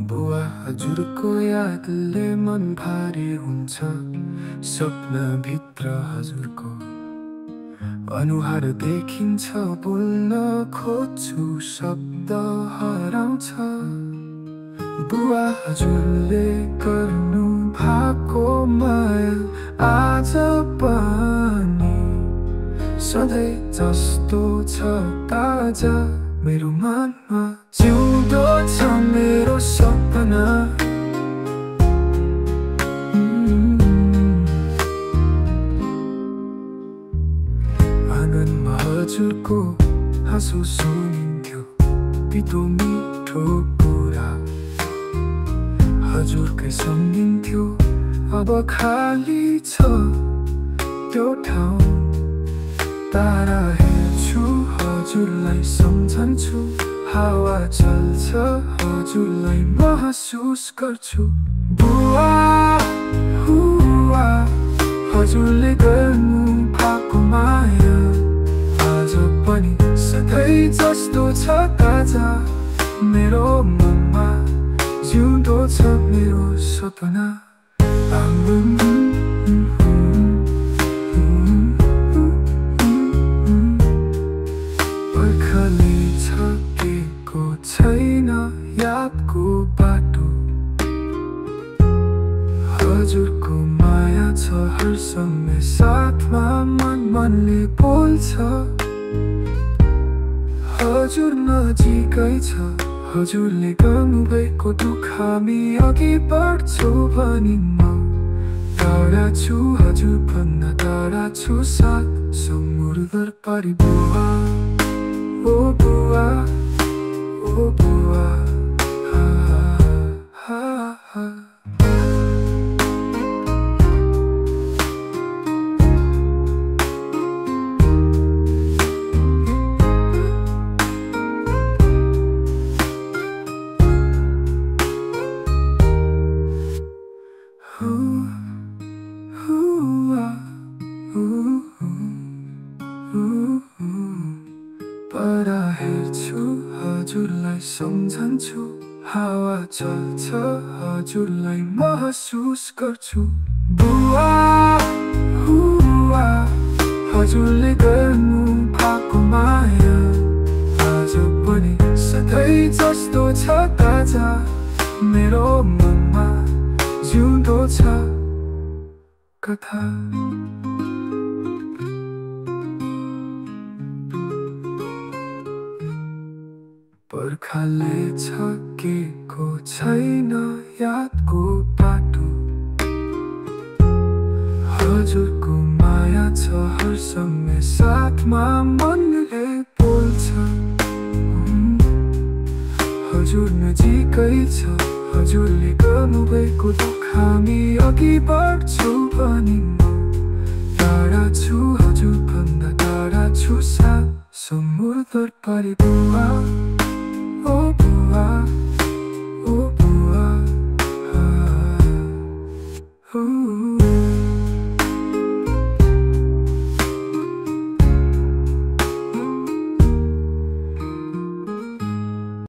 बुवा हजुरको यादले मन भारी हुन्छ। सपनाभित्र हजुरको अनुहार देखिन्छ। बोल्न खोज्छु शब्द हराउँछ। बुवा हजुरले गर्नु भएको माया आज पनि सधैँ जस्तो छ ताजा मेरो मनमा। जिउँदो छ मेरो सपना। आँगनमा हजुरको हाँसो सुनिन्थ्यो। पितो मिठो कुरा हजुरकै सम्झिन्थ्यो। अब खाली छ त्यो ठाउँ। तारा हेर्छु हजुरलाई सम्झन्छु। हावा चल्छ हजुरलाई महसुस गर्छु। बुवा हुआ हजुरले गर्नु भएको माया आज पनि सधैँ जस्तो छ ताजा मेरो मनमा। जिउँदो छ मेरो सपना। पर्खाले छकेको छैन यादको बाटो। हजुरको माया छ हर समय साथमा। मनले बोल्छ हजुर नजिकै छ। हजुरले गर्नुभएको दुःख हामी अघि बढ्छौँ भनी म टाढा छु हजुर भन्दा टाढा छु। साथ समुद्र पारी बुवा ओ बुवा ओ बुवा हा हा हा। तारा हेर्छु हजुरलाई सम्झन्छु। हावा चल्छ हजुरलाई महसुस गर्छु। बुवा हुआ हजुरले गर्नु भएको माया आज पनि सधैँ जस्तो छ ताजा मेरो मनमा। जिउँदो छ कथा। पर्खाले छकेको छैन यादको बाटो। हजुरको माया छ हर समय साथमा। मनले बोल्छ हजुर नजिकै छ। हजुरले गर्नुभएको दुःख हामी अघि बढ्छौँ भनी म टाढा छु हजुर भन्दा टाढा छु। साथ समुद्र पारी बुवा।